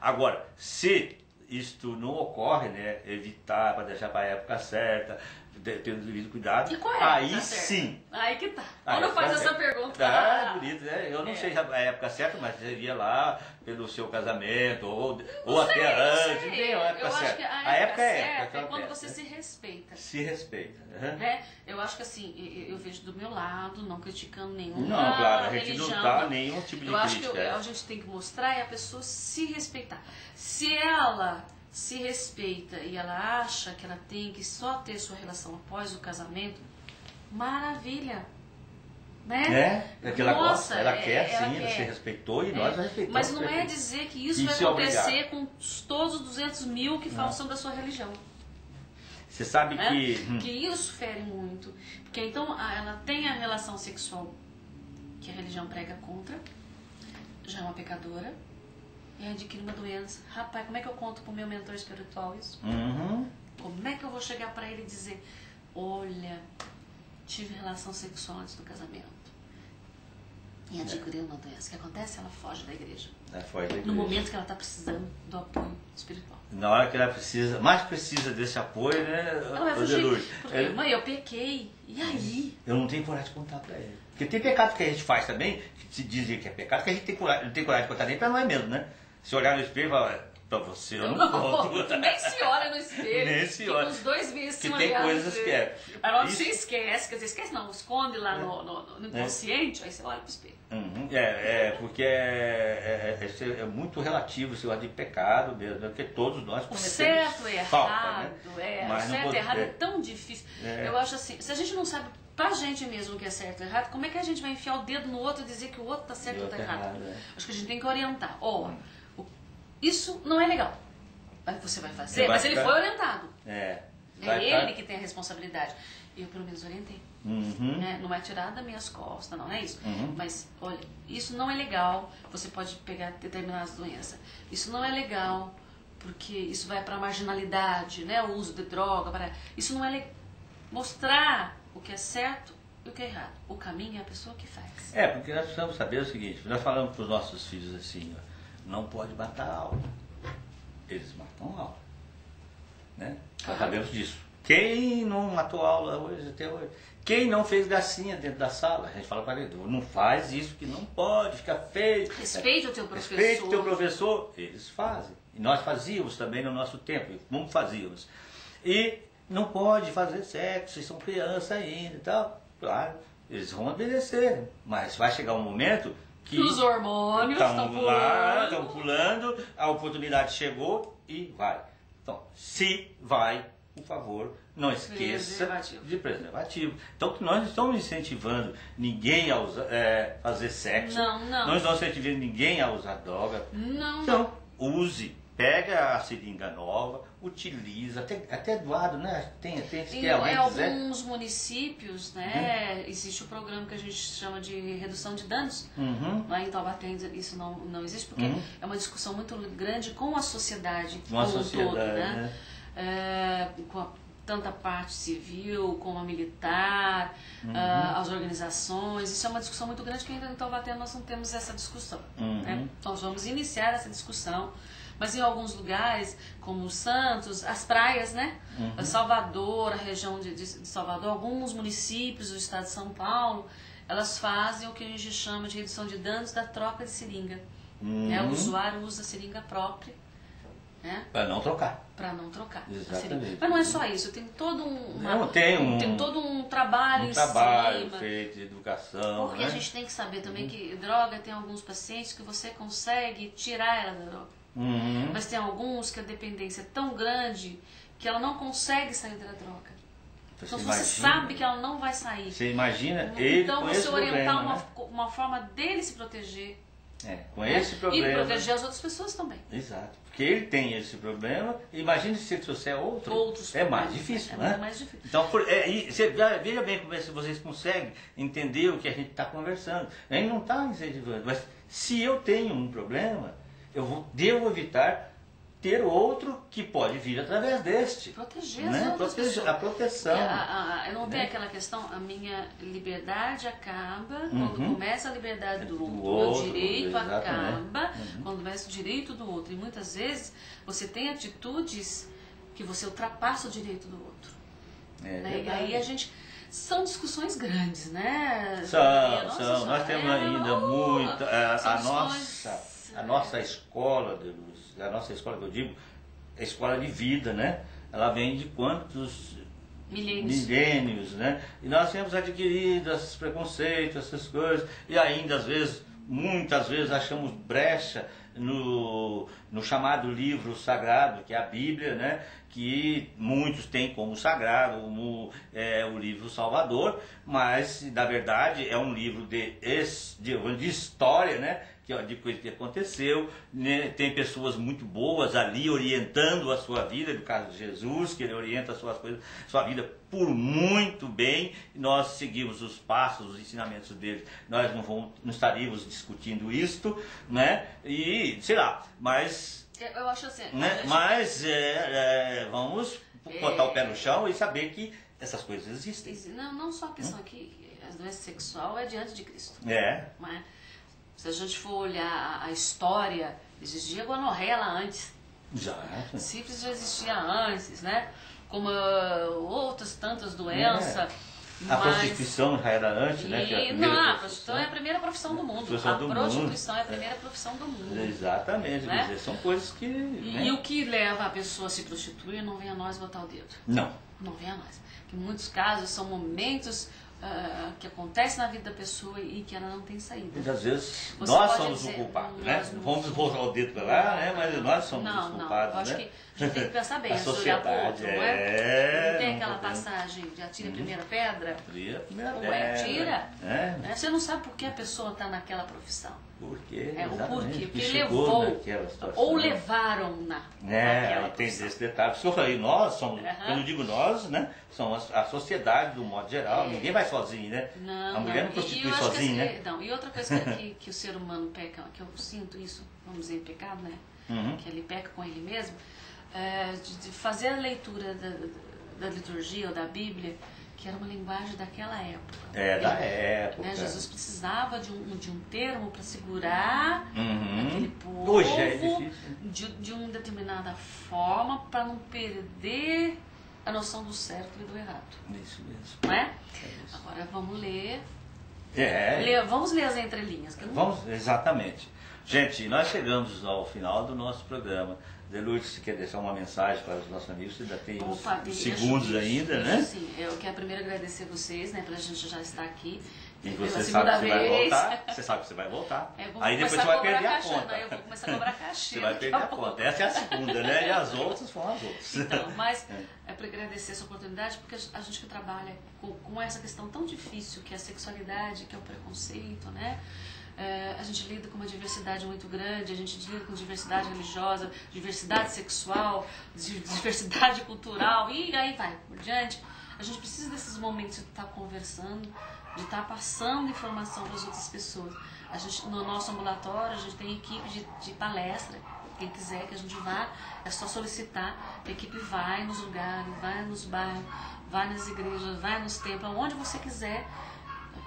Agora, se isto não ocorre, né, evitar para deixar para a época certa, tendo devido cuidado, E qual é aí tá sim. Aí que tá. Aí Quando faz tá essa pergunta. Tá bonito, né? Eu não sei a época certa, mas seria lá pelo seu casamento, ou até antes. Não tem a época eu certa. Acho que A época certa é é quando certa, você né? se respeita. Se respeita. Uhum. Né? Eu acho que assim, eu vejo do meu lado, não criticando nenhuma Não, claro, a gente religião. não dá nenhum tipo de Eu acho que crítica. a gente tem que mostrar é a pessoa se respeitar. Se ela se respeita e ela acha que ela tem que só ter sua relação após o casamento, maravilha. Né? É que ela Nossa, gosta, ela quer sim, ela quer. se respeitou e nós a respeitamos. Mas não é dizer que isso vai é acontecer obrigado. com todos os 200 mil que falam sobre a sua religião. Você sabe Né? que... Que isso fere muito. Porque então ela tem a relação sexual que a religião prega contra, já é uma pecadora, e adquire uma doença. Rapaz, como é que eu conto pro meu mentor espiritual isso? Uhum. Como é que eu vou chegar para ele e dizer, olha, tive relação sexual antes do casamento e adquiriu uma doença? O que acontece? Ela foge da igreja. Foge da igreja. No momento que ela está precisando do apoio espiritual. Na hora que ela precisa, mais precisa desse apoio, né? Ela vai fugir. Porque, mãe, eu pequei. E aí? Eu não tenho coragem de contar pra ele. Porque tem pecado que a gente faz também, que se dizia que é pecado, que a gente não tem coragem de contar nem pra nós mesmo, né? Se olhar no espelho e falar, pra você eu não conto. Tu nem se olha no espelho. Nem se olha. Os dois vícios Que tem coisas que é. Aí você esquece, quer dizer, esquece não, esconde lá no inconsciente, aí você olha pro espelho. Uhum. Porque é muito relativo esse lado de pecado mesmo, porque todos nós cometemos certo e errado, né? Mas certo e errado é tão difícil. Eu acho assim, se a gente não sabe pra gente mesmo o que é certo e errado, como é que a gente vai enfiar o dedo no outro e dizer que o outro tá certo ou tá errado? Acho que a gente tem que orientar. Isso não é legal. Você vai fazer, mas ele foi orientado. É ele que tem a responsabilidade. Eu pelo menos orientei. Uhum. Né? Não é tirar das minhas costas, não é isso. Uhum. Mas, olha, isso não é legal. Você pode pegar determinadas doenças. Isso não é legal, porque isso vai para a marginalidade, né? O uso de droga. Isso não é legal. Mostrar o que é certo e o que é errado. O caminho é a pessoa que faz. Porque nós precisamos saber o seguinte, nós falamos para os nossos filhos assim, não pode matar a aula. Eles matam a aula. Né? Nós sabemos disso. Quem não matou aula hoje, até hoje? Quem não fez gracinha dentro da sala? A gente fala para ele, não faz isso que não pode, fica feio. Respeita o teu professor. Respeita o teu professor. Eles fazem. E nós fazíamos também no nosso tempo, como fazíamos. E não pode fazer sexo, vocês são crianças ainda e tal. Claro, eles vão obedecer. Mas vai chegar um momento que os hormônios estão pulando, a oportunidade chegou e vai. Então, se vai, por favor, não esqueça de preservativo. Então, nós não estamos incentivando ninguém a usar, fazer sexo. Não. Nós não estamos incentivando ninguém a usar droga. Não. Então, use. Pega a seringa nova, utiliza, até doado, né? Tem em alguns municípios, né, existe o programa que a gente chama de redução de danos. Lá em Taubaté isso não existe, porque é uma discussão muito grande com a sociedade como um todo, né? Com tanto a parte civil como a militar, as organizações. Isso é uma discussão muito grande que ainda em Taubaté nós não temos essa discussão. Né? Nós vamos iniciar essa discussão. Mas em alguns lugares, como Santos, as praias, né? Salvador, a região de Salvador, alguns municípios do estado de São Paulo, elas fazem o que a gente chama de redução de danos da troca de seringa. Né? O usuário usa a seringa própria. Né? Para não trocar. Para não trocar. Exatamente. Mas não é só isso, tem todo tem todo um trabalho em cima. Feito de educação. Porque a gente tem que saber também que droga tem alguns pacientes que você consegue tirar ela da droga. Mas tem alguns que a dependência é tão grande que ela não consegue sair da droga. Então você sabe que ela não vai sair. Você imagina ele então com você esse orientar problema, uma forma dele se proteger. Com esse problema. E proteger as outras pessoas também. Exato. Porque ele tem esse problema. Imagine se ele trouxer outros mais difícil, né? É mais difícil. Então, veja bem como vocês conseguem entender o que a gente está conversando. A gente não está incentivando, mas se eu tenho um problema, eu devo evitar ter outro que pode vir através deste. Proteger né? as outras pessoas. A proteção. Eu não tenho aquela questão, a minha liberdade acaba quando começa a liberdade do outro. Meu direito acaba quando começa o direito do outro. E muitas vezes você tem atitudes que você ultrapassa o direito do outro. Né? E aí a gente... São discussões grandes, né? São. Nós temos ainda muito... A nossa escola, que eu digo, a escola de vida, né? Ela vem de quantos milênios, né? E nós temos adquirido esses preconceitos, essas coisas, e ainda às vezes, muitas vezes achamos brecha no chamado livro sagrado, que é a Bíblia, né? Que muitos têm como sagrado, o livro Salvador, mas na verdade é um livro de história, né? De coisa que aconteceu, né? Tem pessoas muito boas ali orientando a sua vida, no caso de Jesus, que ele orienta sua vida por muito bem, e nós seguimos os passos, os ensinamentos dele, nós não estaríamos discutindo isto, né? E sei lá, mas eu acho assim, né? Mas vamos botar o pé no chão e saber que essas coisas existem. Não só a questão aqui, a doença sexual é diante de Cristo. Mas se a gente for olhar a história, existia gonorreia lá antes. Já. Sífilis já existia antes, né? Como outras tantas doenças. A prostituição já era antes, né? A prostituição é a primeira profissão do mundo. A prostituição é a primeira profissão do mundo. Exatamente. Né? Dizer, são coisas que... E o que leva a pessoa a se prostituir não vem a nós botar o dedo. Não vem a nós. Porque em muitos casos são momentos... que acontece na vida da pessoa e que ela não tem saída. Muitas vezes nós somos o culpado, né? Não vamos voltar o dedo para lá, né? Mas nós somos os culpados, eu acho que a gente tem que pensar bem, a sociedade, não tem aquela passagem de atira a primeira pedra? Atira a primeira pedra. Tira. Você não sabe por que a pessoa está naquela profissão. Por quê? O porquê. Porque levou, ou levaram-na. Tem esse detalhe. Se eu falei, nós somos, quando eu digo nós, né? Somos a sociedade do modo geral. Ninguém vai sozinho, né? A mulher não prostitui sozinha, né? E outra coisa que o ser humano peca, que eu sinto isso, vamos dizer, em pecado, né? Que ele peca com ele mesmo, de fazer a leitura da liturgia ou da Bíblia, que era uma linguagem daquela época. Da época. Né? Jesus precisava de um termo para segurar aquele povo. Hoje é difícil. De uma determinada forma para não perder a noção do certo e do errado. Isso mesmo. Não é? Isso. Agora vamos ler. Vamos ler as entrelinhas. Exatamente. Gente, nós chegamos ao final do nosso programa. Lourdes, se quer deixar uma mensagem para os nossos amigos, você ainda tem uns segundos ainda, né? Sim, eu quero primeiro agradecer vocês, né, pela gente já estar aqui. E você sabe que você vai voltar. Você sabe que você vai voltar. Aí depois você vai perder a conta. Eu vou começar a cobrar cachê. Você vai perder a conta. Essa é a segunda, né? E as outras foram as outras. Então, mas é para agradecer essa oportunidade, porque a gente que trabalha com essa questão tão difícil, que é a sexualidade, que é o preconceito, né? A gente lida com uma diversidade muito grande, a gente lida com diversidade religiosa, diversidade sexual, diversidade cultural, e aí vai por diante. A gente precisa desses momentos de estar conversando, de estar passando informação para as outras pessoas. No nosso ambulatório, a gente tem equipe de palestra. Quem quiser que a gente vá, é só solicitar. A equipe vai nos lugares, vai nos bairros, vai nas igrejas, vai nos templos, onde você quiser.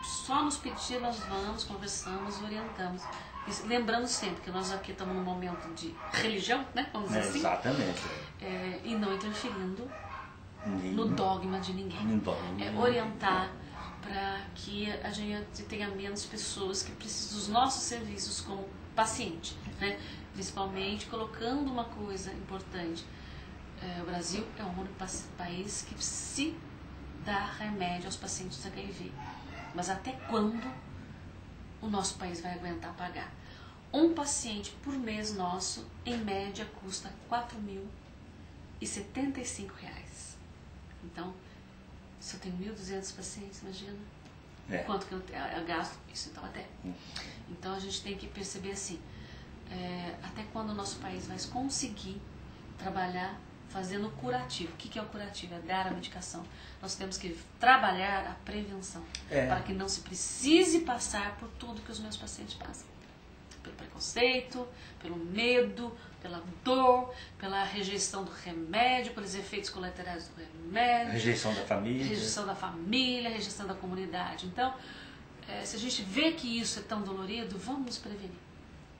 Só nos pedir, nós vamos, conversamos e orientamos. E lembrando sempre que nós aqui estamos num momento de religião, né? Vamos dizer assim. Exatamente. E não interferindo no dogma de ninguém. Orientar para que a gente tenha menos pessoas que precisam dos nossos serviços como paciente, né? Principalmente colocando uma coisa importante. O Brasil é o único país que se dá remédio aos pacientes de HIV. Mas até quando o nosso país vai aguentar pagar? Um paciente por mês nosso, em média, custa R$ 4.075. Então, se eu tenho 1.200 pacientes, imagina quanto que eu gasto isso, então até. Então a gente tem que perceber assim, até quando o nosso país vai conseguir trabalhar fazendo o curativo. O que é o curativo? É dar a medicação. Nós temos que trabalhar a prevenção, para que não se precise passar por tudo que os meus pacientes passam. pelo preconceito, pelo medo, pela dor, pela rejeição do remédio, pelos efeitos colaterais do remédio. Rejeição da família. Rejeição da família, rejeição da comunidade. Então, se a gente vê que isso é tão dolorido, vamos nos prevenir.